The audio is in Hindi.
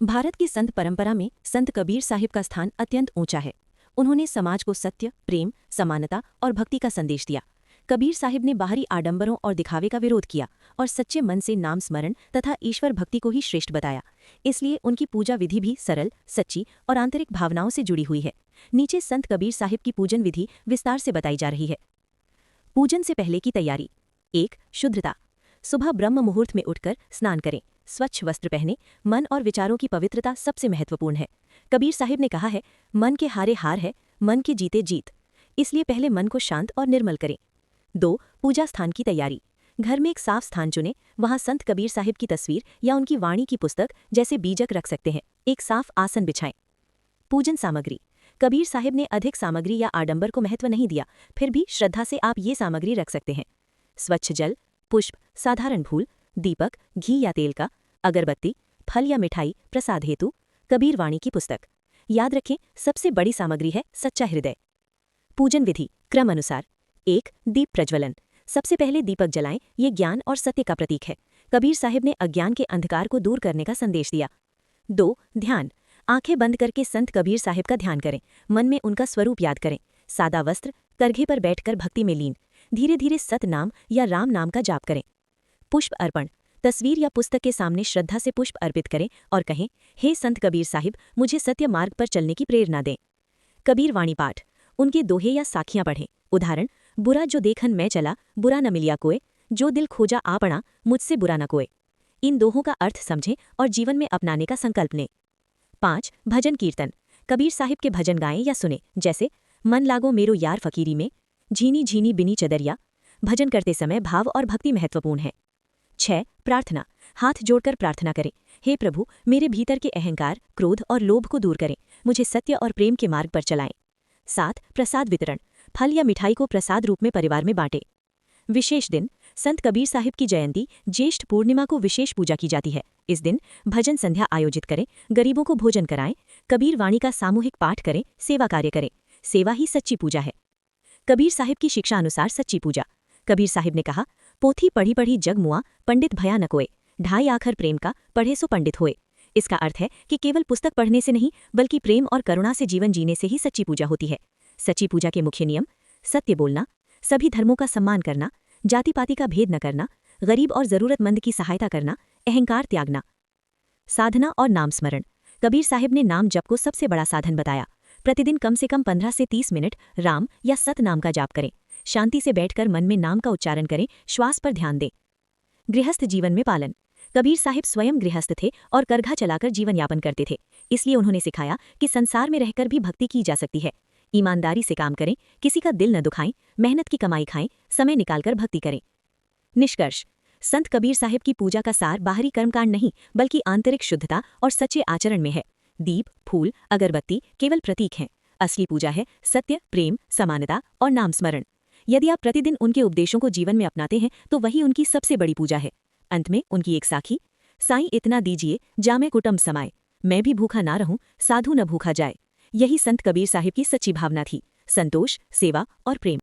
भारत की संत परंपरा में संत कबीर साहिब का स्थान अत्यंत ऊंचा है। उन्होंने समाज को सत्य, प्रेम, समानता और भक्ति का संदेश दिया। कबीर साहिब ने बाहरी आडंबरों और दिखावे का विरोध किया और सच्चे मन से नाम स्मरण तथा ईश्वर भक्ति को ही श्रेष्ठ बताया। इसलिए उनकी पूजा विधि भी सरल, सच्ची और आंतरिक भावनाओं से जुड़ी हुई है। नीचे संत कबीर साहिब की पूजन विधि विस्तार से बताई जा रही है। पूजन से पहले की तैयारी। 1. शुद्धता। सुबह ब्रह्म मुहूर्त में उठकर स्नान करें, स्वच्छ वस्त्र पहने। मन और विचारों की पवित्रता सबसे महत्वपूर्ण है। कबीर साहिब ने कहा है, मन के हारे हार है, मन के जीते जीत। इसलिए पहले मन को शांत और निर्मल करें। 2. पूजा स्थान की तैयारी। घर में एक साफ स्थान चुनें, वहां संत कबीर साहिब की तस्वीर या उनकी वाणी की पुस्तक जैसे बीजक रख सकते हैं। एक साफ आसन बिछाएं। पूजन सामग्री। कबीर साहिब ने अधिक सामग्री या आडंबर को महत्व नहीं दिया, फिर भी श्रद्धा से आप ये सामग्री रख सकते हैं। स्वच्छ जल, पुष्प, साधारण फूल, दीपक, घी या तेल का, अगरबत्ती, फल या मिठाई प्रसाद हेतु, कबीर वाणी की पुस्तक। याद रखें, सबसे बड़ी सामग्री है सच्चा हृदय। पूजन विधि क्रम अनुसार। 1. दीप प्रज्वलन। सबसे पहले दीपक जलाएं, ये ज्ञान और सत्य का प्रतीक है। कबीर साहिब ने अज्ञान के अंधकार को दूर करने का संदेश दिया। 2. ध्यान। आंखें बंद करके संत कबीर साहिब का ध्यान करें, मन में उनका स्वरूप याद करें। सादा वस्त्र, करघे पर बैठकर भक्ति में लीन। धीरे धीरे सत नाम या राम नाम का जाप करें। पुष्प अर्पण। तस्वीर या पुस्तक के सामने श्रद्धा से पुष्प अर्पित करें और कहें, हे संत कबीर साहिब, मुझे सत्य मार्ग पर चलने की प्रेरणा दें। कबीर वाणी पाठ। उनके दोहे या साखियां पढ़ें। उदाहरण, बुरा जो देखन मैं चला, बुरा न मिलिया कोय, जो दिल खोजा आपना, मुझसे बुरा न कोय। इन दोहों का अर्थ समझें और जीवन में अपनाने का संकल्प लें। 5. भजन कीर्तन। कबीर साहिब के भजन गाएं या सुने, जैसे मन लागो मेरो यार फकीरी में, झीनी झीनी बिनी चदरिया। भजन करते समय भाव और भक्ति महत्वपूर्ण है। 6. प्रार्थना। हाथ जोड़कर प्रार्थना करें, हे प्रभु, मेरे भीतर के अहंकार, क्रोध और लोभ को दूर करें, मुझे सत्य और प्रेम के मार्ग पर चलाएं। 7. प्रसाद वितरण। फल या मिठाई को प्रसाद रूप में परिवार में बांटें। विशेष दिन। संत कबीर साहिब की जयंती ज्येष्ठ पूर्णिमा को विशेष पूजा की जाती है। इस दिन भजन संध्या आयोजित करें, गरीबों को भोजन कराएं, कबीर वाणी का सामूहिक पाठ करें, सेवा कार्य करें। सेवा ही सच्ची पूजा है। कबीर साहिब की शिक्षा अनुसार सच्ची पूजा। कबीर साहिब ने कहा, पोथी पढ़ी पढ़ी जग मुआ, पंडित भया न कोय, ढाई आखर प्रेम का, पढ़े सो पंडित होए। इसका अर्थ है कि केवल पुस्तक पढ़ने से नहीं, बल्कि प्रेम और करुणा से जीवन जीने से ही सच्ची पूजा होती है। सच्ची पूजा के मुख्य नियम: सत्य बोलना, सभी धर्मों का सम्मान करना, जाति पाति का भेद न करना, गरीब और जरूरतमंद की सहायता करना, अहंकार त्यागना। साधना और नाम स्मरण। कबीर साहिब ने नाम जप को सबसे बड़ा साधन बताया। प्रतिदिन कम से कम 15 से 30 मिनट राम या सत नाम का जाप करें। शांति से बैठकर मन में नाम का उच्चारण करें, श्वास पर ध्यान दें। गृहस्थ जीवन में पालन। कबीर साहिब स्वयं गृहस्थ थे और करघा चलाकर जीवन यापन करते थे। इसलिए उन्होंने सिखाया कि संसार में रहकर भी भक्ति की जा सकती है। ईमानदारी से काम करें, किसी का दिल न दुखाएं, मेहनत की कमाई खाएं, समय निकालकर भक्ति करें। निष्कर्ष: संत कबीर साहिब की पूजा का सार बाहरी कर्मकांड नहीं, बल्कि आंतरिक शुद्धता और सच्चे आचरण में है। दीप, फूल, अगरबत्ती केवल प्रतीक हैं। असली पूजा है सत्य, प्रेम, समानता और नाम स्मरण। यदि आप प्रतिदिन उनके उपदेशों को जीवन में अपनाते हैं तो वही उनकी सबसे बड़ी पूजा है। अंत में उनकी एक साखी: साईं इतना दीजिए, जामे कुटुंब समाए, मैं भी भूखा ना रहूं, साधु न भूखा जाए। यही संत कबीर साहिब की सच्ची भावना थी: संतोष, सेवा और प्रेम।